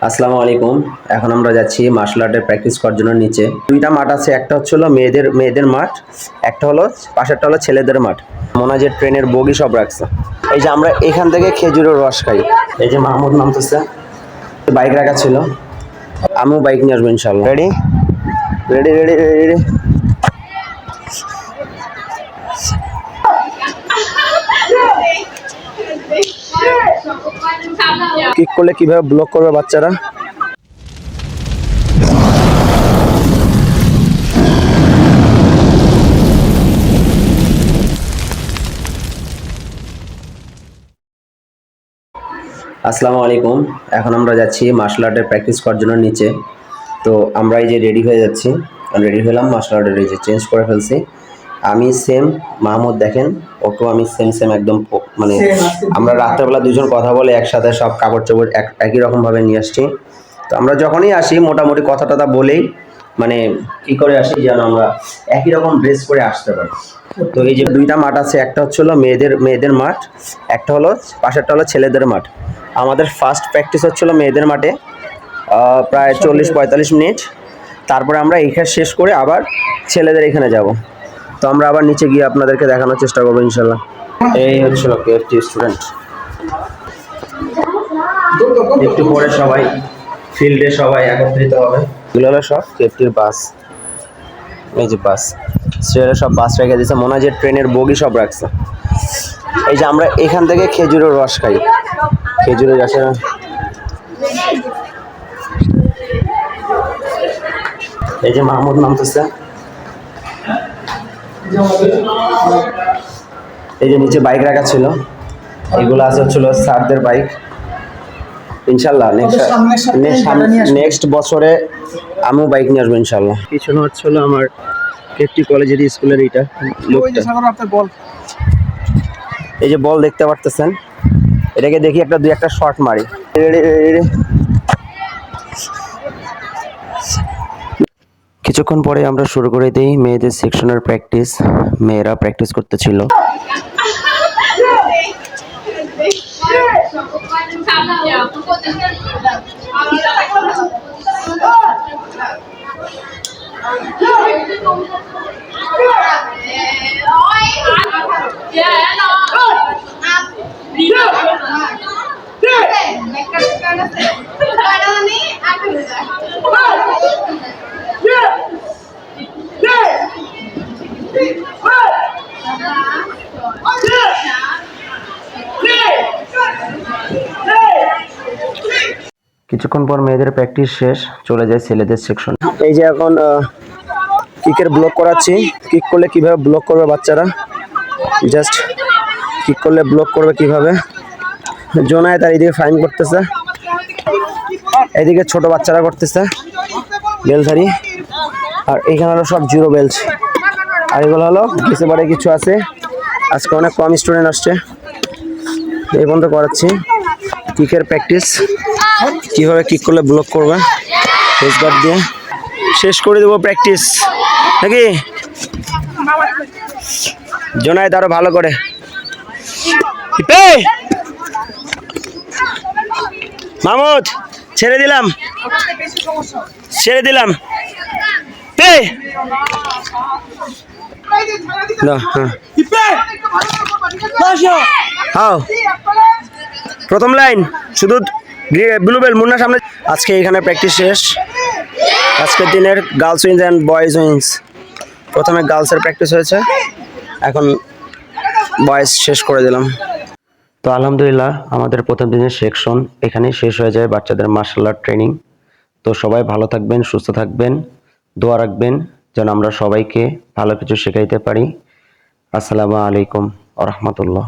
আসসালামু আলাইকুম। এখন আমরা যাচ্ছি মার্শাল আর্টের প্র্যাকটিস করার জন্য নিচে। দুইটা মাঠ আছে, একটা হচ্ছে হলো মেয়েদের মাঠ, একটা হলো পাশেরটা হলো ছেলেদের মাঠ। মনে হয় যে ট্রেনের বগি সব রাখছে। এই যে আমরা এখান থেকে খেজুরের রস খাই। এই যে মাহমুদ নামতেছে, বাইক রাখা ছিল, আমিও বাইক নিয়ে আসবো ইনশাল্লাহ। Ready ready ready ready. Kick করলে কিভাবে ব্লক করবে বাচ্চারা। আসসালামু আলাইকুম। এখন আমরা যাচ্ছি মার্শাল আর্টের প্র্যাকটিস করার জন্য নিচে। তো আমরা এই যে রেডি হয়ে যাচ্ছি, রেডি হলাম মার্শাল আর্টের, এই যে চেঞ্জ করে ফেলছি। আমি সেম, মাহমুদ দেখেন ওকেও আমি সেম একদম, মানে আমরা রাত্রেবেলা দুজন কথা বলে একসাথে সব কাপড় চোপড় একই রকমভাবে নিয়ে আসছি। তো আমরা যখনই আসি মোটামুটি কথা টথা বলেই মানে কি করে আসি যেন আমরা একই রকম ড্রেস করে আসতে পারি। তো এই যে দুইটা মাঠ আছে, একটা হচ্ছে হলো মেয়েদের মাঠ, একটা হলো পাশেরটা হলো ছেলেদের মাঠ। আমাদের ফার্স্ট প্র্যাকটিস হচ্ছিলো মেয়েদের মাঠে, প্রায় 40-45 মিনিট। তারপরে আমরা এইখানে শেষ করে আবার ছেলেদের এখানে যাব। তো আমরা আবার নিচে গিয়ে আপনাদেরকে দেখানোর চেষ্টা করবো ইনশাল্লাহ। এই হচ্ছিল কেএফটি স্টুডেন্ট। একটু পরে সবাই ফিল্ডে সবাই একত্রিত হবে। এগুলো হলো সব কেএফটির বাস। এই যে বাস, সেটা সব বাস রেখে দিয়েছে, মনে হয় যে ট্রেনের বগি সব রাখছে। এই যে আমরা এখান থেকে খেজুরের রস খাই, খেজুরের রসের। এই যে মাহমুদ নামতেছে, এই যে নিচে বাইক রাখা ছিল, এগুলো আছে হচ্ছিল স্যারদের বাইক। ইনশাল্লাহ নেক্সট বছরে আমিও বাইক নিয়ে আসবো ইনশাল্লাহ। পিছনে হচ্ছিল আমার কেএফটি কলেজের স্কুলের এইটা লোকটা। এই যে বল দেখতে পারতেছেন, এটাকে দেখি দুই একটা শট মারি। কিছুক্ষণ পরে আমরা শুরু করে দিই মেয়েদের সেকশনের প্র্যাকটিস। মেয়েরা প্র্যাকটিস করতেছিল। কিছুক্ষণ পর মেয়েদের প্র্যাকটিস শেষ, চলে যায় ছেলেদের সেকশন। এই যে এখন কিকের ব্লক করাচ্ছি। কিক করলে কিভাবে ব্লক করবে বাচ্চারা, জাস্ট কিক করলে ব্লক করবে কিভাবে। জোনায়েত তার এইদিকে ফাইন করতেছে, এইদিকে ছোট বাচ্চারা করতেছে বেলধারী, আর এইখানে হলো সব জিরো বেল্ট। আর এগুলো হলো ডিসেম্বরে কিছু আছে, আজকে অনেক কম স্টুডেন্ট আসছে। এই পর্যন্ত করাচ্ছি কিকের প্র্যাকটিস, কিভাবে কিক করলে ব্লক করবে ফেস গার্ড দিয়ে। শেষ করে দেবো প্র্যাকটিস নাকি জোনায়েত আরো ভালো করে। মাহমুদ ছেড়ে দিলাম হ্যাঁ, প্রথম লাইন শুধু ব্লু বেল মুন্নার সামনে। আজকে এখানে প্র্যাকটিস শেষ, আজকের দিনের girls wings and boys wings. প্রথমে গার্লসের প্র্যাকটিস হয়েছে, এখন বয়েজ শেষ করে দিলাম। তো আলহামদুলিল্লাহ আমাদের প্রথম দিনের সেকশন এখানেই শেষ হয়ে যায়, বাচ্চাদের মার্শাল আর্ট ট্রেনিং। তো সবাই ভালো থাকবেন, সুস্থ থাকবেন, দোয়া রাখবেন যেন আমরা সবাইকে ভালো কিছু শেখাইতে পারি। আসসালামু আলাইকুম ওয়া রাহমাতুল্লাহ।